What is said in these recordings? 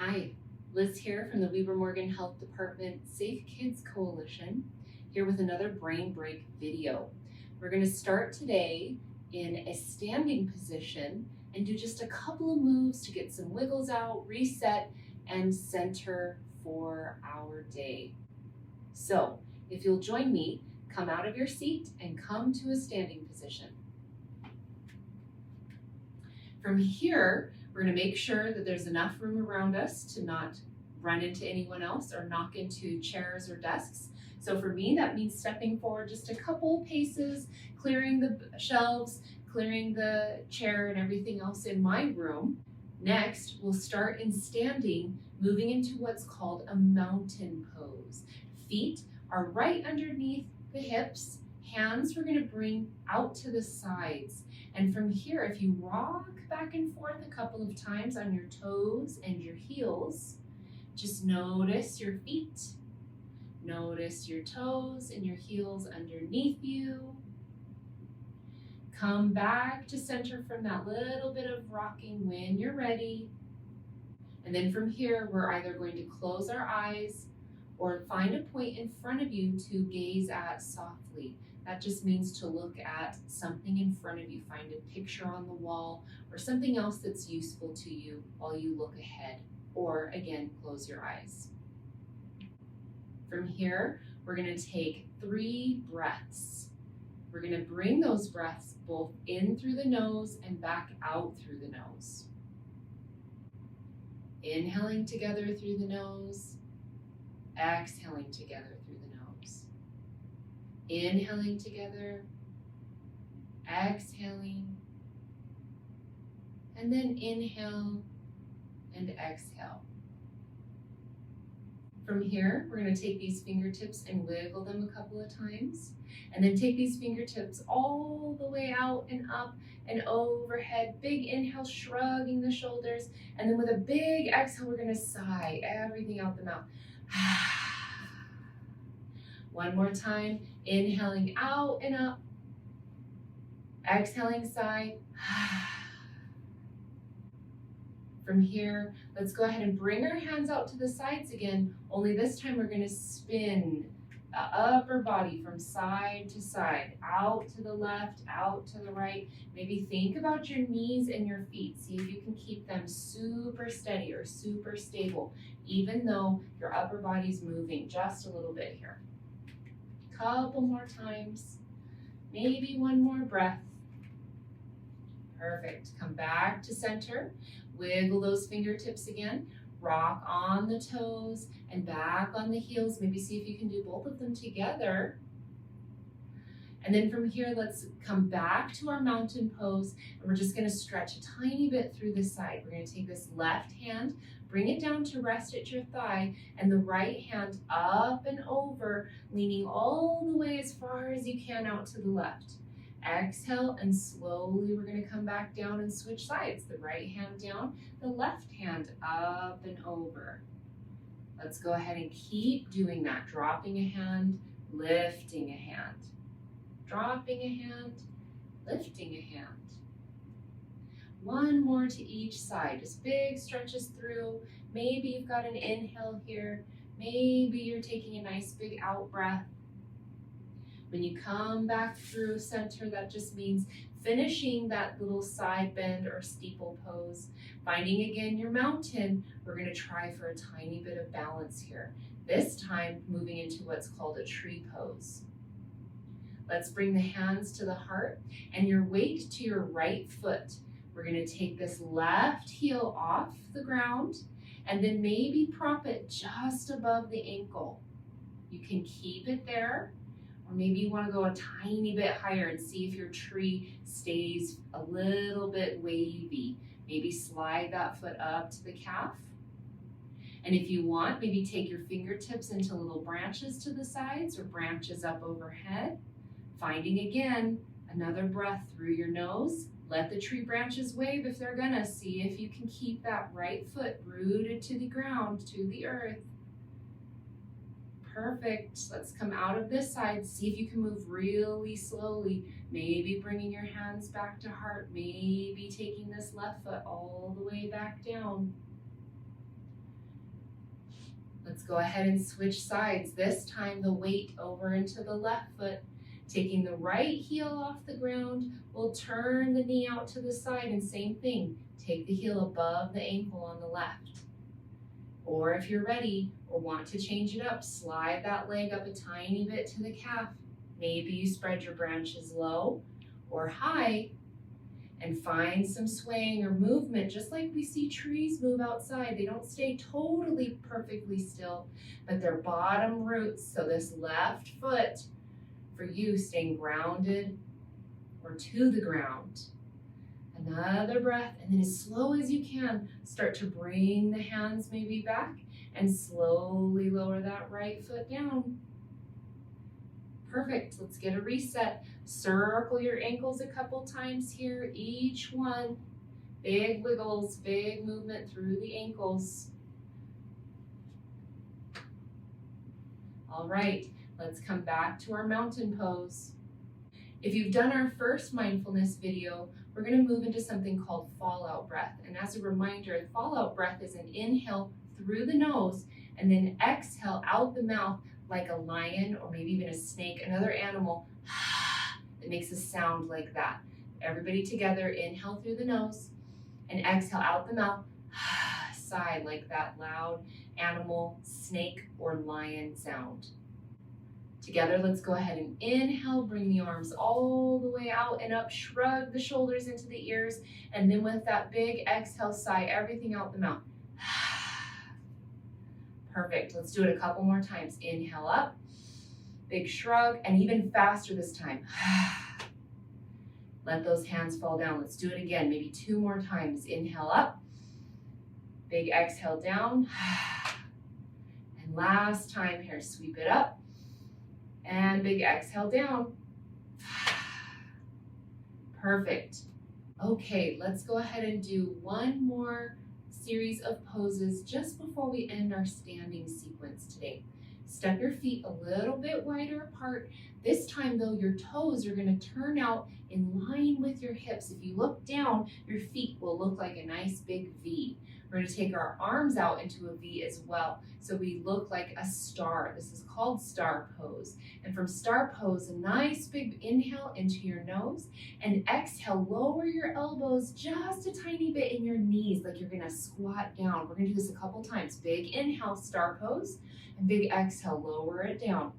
Hi, Liz here from the Weber Morgan Health Department Safe Kids Coalition, here with another Brain Break video. We're going to start today in a standing position and do just a couple of moves to get some wiggles out, reset, and center for our day. So, if you'll join me, come out of your seat and come to a standing position. From here, we're going to make sure that there's enough room around us to not run into anyone else or knock into chairs or desks. So for me, that means stepping forward just a couple paces, clearing the shelves, clearing the chair and everything else in my room. Next, we'll start in standing, moving into what's called a mountain pose. Feet are right underneath the hips. Hands we're going to bring out to the sides. And from here, if you rock back and forth a couple of times on your toes and your heels, just notice your feet, notice your toes and your heels underneath you. Come back to center from that little bit of rocking when you're ready. And then from here, we're either going to close our eyes or find a point in front of you to gaze at softly. That just means to look at something in front of you. Find a picture on the wall or something else that's useful to you while you look ahead. Or again, close your eyes. From here, we're going to take 3 breaths. We're going to bring those breaths both in through the nose and back out through the nose. Inhaling together through the nose, exhaling together through the nose. Inhaling together, exhaling, and then inhale and exhale. From here, we're going to take these fingertips and wiggle them a couple of times, and then take these fingertips all the way out and up and overhead. Big inhale, shrugging the shoulders, and then with a big exhale, we're going to sigh everything out the mouth. One more time, inhaling out and up, exhaling, sigh. From here, let's go ahead and bring our hands out to the sides again, only this time we're going to spin the upper body from side to side, out to the left, out to the right. Maybe think about your knees and your feet. See if you can keep them super steady or super stable, even though your upper body's moving just a little bit here. Couple more times, maybe one more breath. Perfect. Come back to center. Wiggle those fingertips again. Rock on the toes and back on the heels. Maybe see if you can do both of them together. And then from here, let's come back to our mountain pose. And we're just going to stretch a tiny bit through the side. We're going to take this left hand, bring it down to rest at your thigh, and the right hand up and over, leaning all the way as far as you can out to the left. Exhale, and slowly we're going to come back down and switch sides. The right hand down, the left hand up and over. Let's go ahead and keep doing that. Dropping a hand, lifting a hand. Dropping a hand, lifting a hand. One more to each side. Just big stretches through. Maybe you've got an inhale here. Maybe you're taking a nice big out breath. When you come back through center, that just means finishing that little side bend or steeple pose. Finding again your mountain, we're going to try for a tiny bit of balance here. This time, moving into what's called a tree pose. Let's bring the hands to the heart and your weight to your right foot. We're going to take this left heel off the ground and then maybe prop it just above the ankle. You can keep it there. Or maybe you want to go a tiny bit higher and see if your tree stays a little bit wavy. Maybe slide that foot up to the calf. And if you want, maybe take your fingertips into little branches to the sides or branches up overhead. Finding again, another breath through your nose. Let the tree branches wave if they're gonna. See if you can keep that right foot rooted to the ground, to the earth. Perfect. Let's come out of this side. See if you can move really slowly. Maybe bringing your hands back to heart. Maybe taking this left foot all the way back down. Let's go ahead and switch sides. This time the weight over into the left foot. Taking the right heel off the ground, we'll turn the knee out to the side and same thing. Take the heel above the ankle on the left. Or if you're ready or want to change it up, slide that leg up a tiny bit to the calf. Maybe you spread your branches low or high and find some swaying or movement, just like we see trees move outside. They don't stay totally perfectly still, but their bottom roots, so this left foot, for you, staying grounded or to the ground. Another breath, and then as slow as you can, start to bring the hands maybe back and slowly lower that right foot down. Perfect, let's get a reset. Circle your ankles a couple times here, each one. Big wiggles, big movement through the ankles. All right, let's come back to our mountain pose. If you've done our first mindfulness video, we're going to move into something called fallout breath. And as a reminder, fallout breath is an inhale through the nose and then exhale out the mouth like a lion or maybe even a snake, another animal that makes a sound like that. Everybody together, inhale through the nose and exhale out the mouth, sigh like that loud animal, snake, or lion sound. Together, let's go ahead and inhale, bring the arms all the way out and up, shrug the shoulders into the ears, and then with that big exhale, sigh everything out the mouth. Perfect, let's do it a couple more times. Inhale up, big shrug, and even faster this time. Let those hands fall down. Let's do it again, maybe 2 more times. Inhale up, big exhale down, and last time here, sweep it up. And big exhale down. Perfect. Okay, let's go ahead and do one more series of poses just before we end our standing sequence today. Step your feet a little bit wider apart. This time though, your toes are going to turn out in line with your hips. If you look down, your feet will look like a nice big V. We're going to take our arms out into a V as well, so we look like a star. This is called star pose. And from star pose, a nice big inhale into your nose, and exhale, lower your elbows just a tiny bit in your knees, like you're going to squat down. We're going to do this a couple times. Big inhale, star pose, and big exhale, lower it down.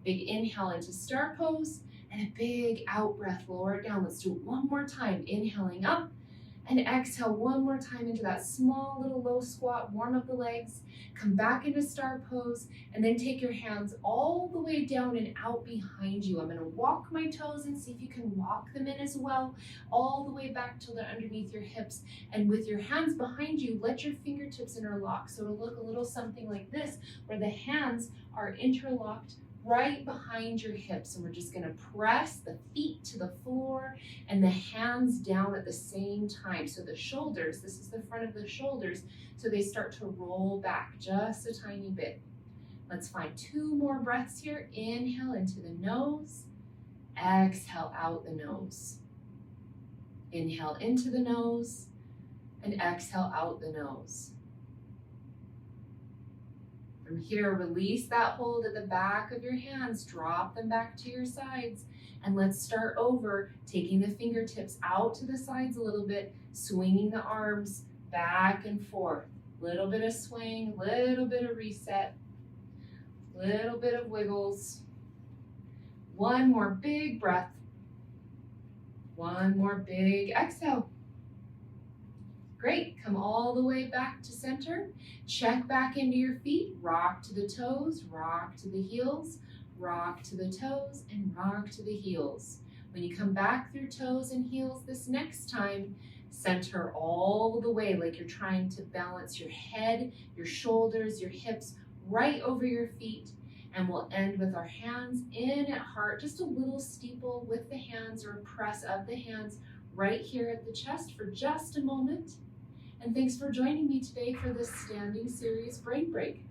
Big inhale into star pose, and a big out breath, lower it down. Let's do it one more time. Inhaling up, and exhale one more time into that small little low squat, warm up the legs, come back into star pose, and then take your hands all the way down and out behind you. I'm gonna walk my toes and see if you can walk them in as well, all the way back till they're underneath your hips. And with your hands behind you, let your fingertips interlock. So it'll look a little something like this, where the hands are interlocked right behind your hips, and we're just going to press the feet to the floor and the hands down at the same time. So the shoulders, this is the front of the shoulders, so they start to roll back just a tiny bit. Let's find 2 more breaths here. Inhale into the nose, exhale out the nose. Inhale into the nose and exhale out the nose. From here, release that hold at the back of your hands, drop them back to your sides, and let's start over, taking the fingertips out to the sides a little bit, swinging the arms back and forth. Little bit of swing, little bit of reset, little bit of wiggles. One more big breath. One more big exhale. Great, come all the way back to center. Check back into your feet, rock to the toes, rock to the heels, rock to the toes, and rock to the heels. When you come back through toes and heels this next time, center all the way like you're trying to balance your head, your shoulders, your hips right over your feet. And we'll end with our hands in at heart, just a little steeple with the hands or a press of the hands right here at the chest for just a moment. And thanks for joining me today for this standing series brain break.